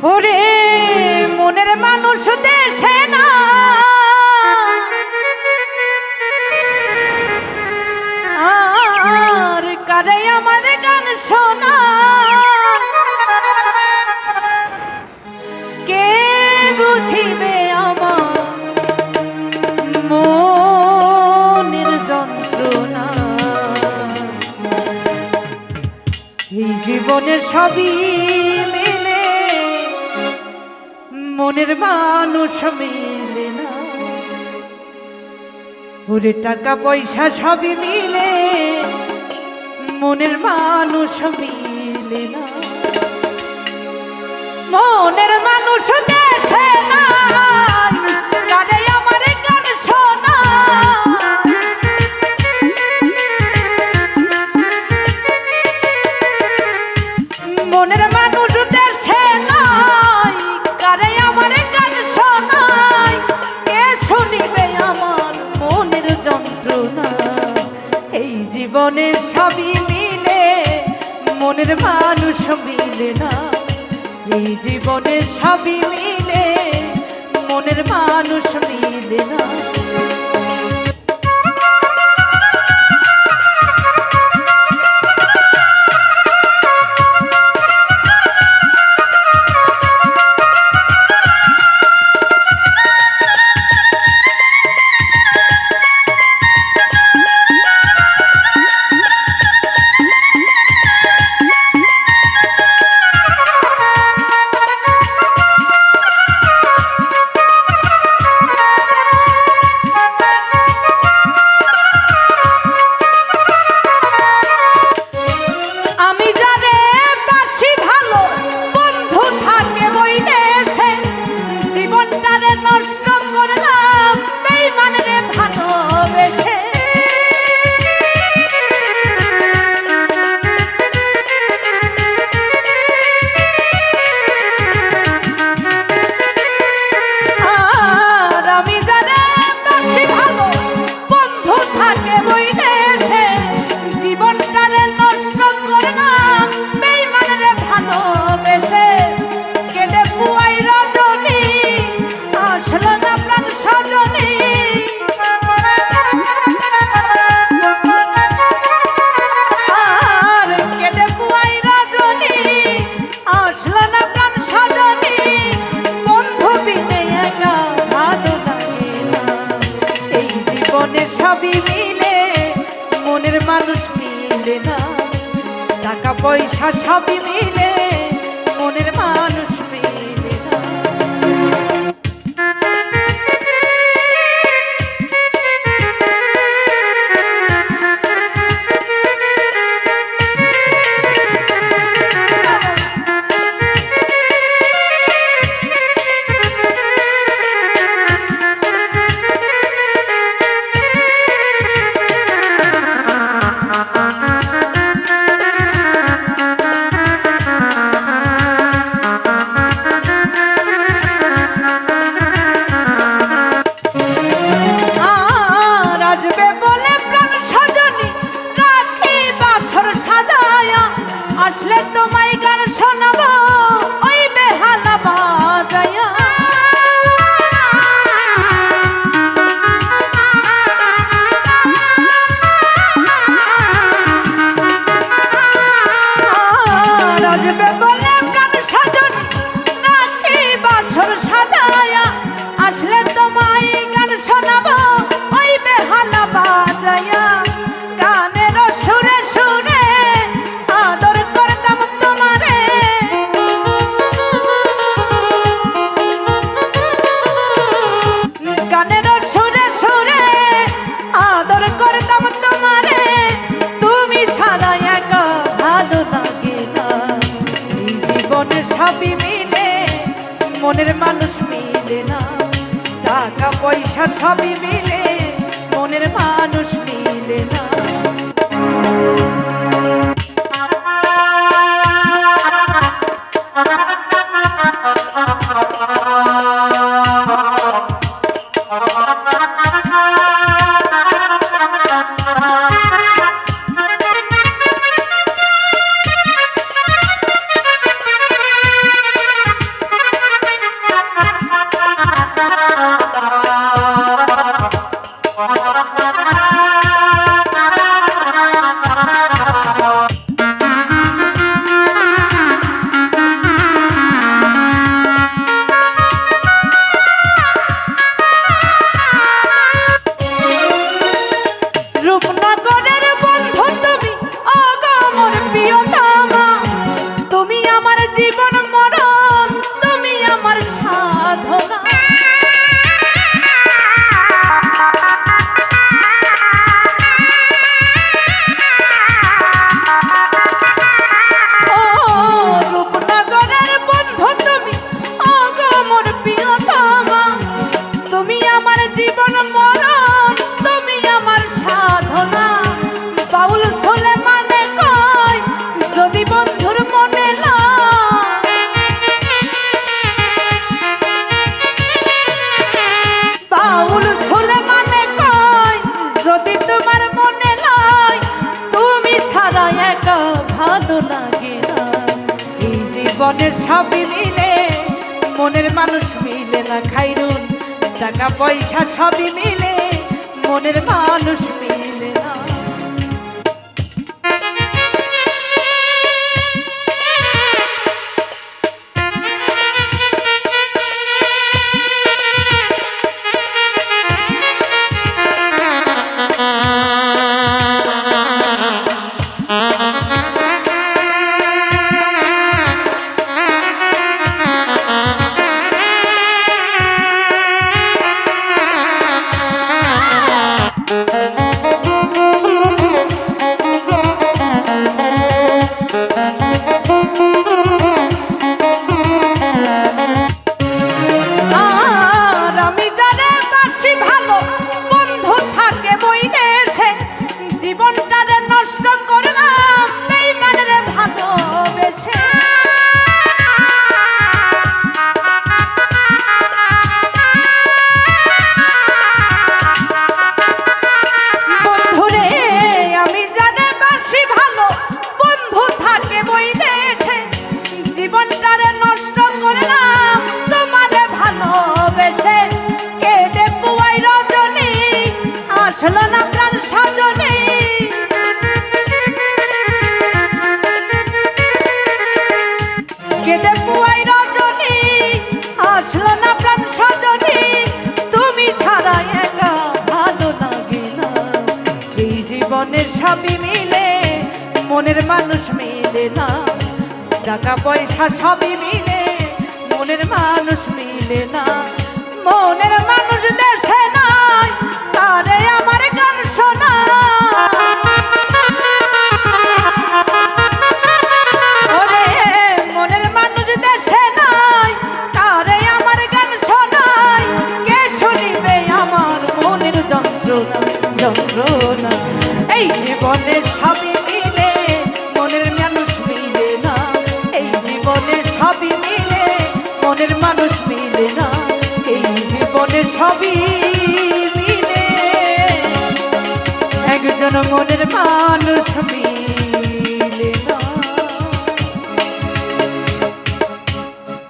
ওরে মনের মানুষ দেশে না আর কারে আমার গান শোনা কে বুঝিবে আমার মনের যন্ত্রণা এই জীবনের সবই মিলে মনের মানুষ মিলে না ওরে টাকা পয়সা সবই মিলে মনের মানুষ মিলে না মনের মানুষ দেশে নাই কারে আমার গান শোনা মনের মানুষ দেশে নাই কারে আমার গান শোনাই কে শুনিবে আমার মনের যন্ত্রণা এই জীবনে সবই মিলে মনের মানুষ মিলে না এই জীবনে সবই মিলে মনের মানুষ মিলে না সবই মিলে মনের মানুষ মিলে না টাকা পয়সা সবই মিলে মনের মানুষ মিলে না আসলে তোমায় গান শোনাবো ওই বেহালা বাজায়া আসবে বলে গান সাজনি রাখি বাসর সাজায়া আসলে তোমায় গান শোনাবো ওই বেহালা বাজায়া গানের সুরে সুরে আদর করতাম তোমারে গানের সুরে সুরে আদর করতাম তোমারে তুমি ছাড়া একা ভালো লাগে না এই জীবনে সবই মিলে মনের মানুষ মিলে না টাকা পয়সা সবই মিলে মনের মানুষ মিলে না রূপনগরের বন্ধু তুমি, ওগো মোর প্রিয়তমা, তুমি আমার জীবন মরণ, তুমি আমার সাধনা। ও রূপনগরের বন্ধু তুমি, ওগো মোর প্রিয়তমা, তুমি আমার জীবন মরণ, তুমি আমার সাধনা। বাউল সুলেমানে কয় যদি বন্ধুর মনে লয়, বাউল সুলেমানে কয় যদি তোমার মনে লয়, তুমি ছাড়া একা ভালো লাগে না। এই জীবনের সবই মিলে মনের মানুষ মিলে না খাইরুন, টাকা পয়সা সবই মিলে মনের মানুষ মিলে না। জীবনটারে নষ্ট করলাম বেঈমানের ভালোবেসে। বন্ধুরে আমি জানে বাসি ভালো, বন্ধু থাকে বৈদেশে, জীবনটারে নষ্ট করলাম তোমারে ভালোবেসে। কেঁদে পুয়াই রজনী আসলো না প্রাণ সজনী, কেঁদে পুয়াই রজনী আসলো না প্রাণ সজনী, তুমি ছাড়া একা ভালো লাগে না। এই জীবনের সবই মিলে মনের মানুষ মিলে না, টাকা পয়সা সবই মিলে মনের মানুষ মিলে না। মনের মানুষ দেশে নাই, তারে আমার গান শোনা। ওরে মনের মানুষ দেশে নাই, তারে আমার গান শোনাই। কে শুনিবে আমার মনের যন্ত্রণা যন্ত্রণা। এই জীবনে সবই মিলে মনের মানুষ মিলে না, এই জীবনে সবই মিলে মনের মানুষ মিলে না, এই জীবনে সবই মিলে একজন মনের মানুষ মিলে।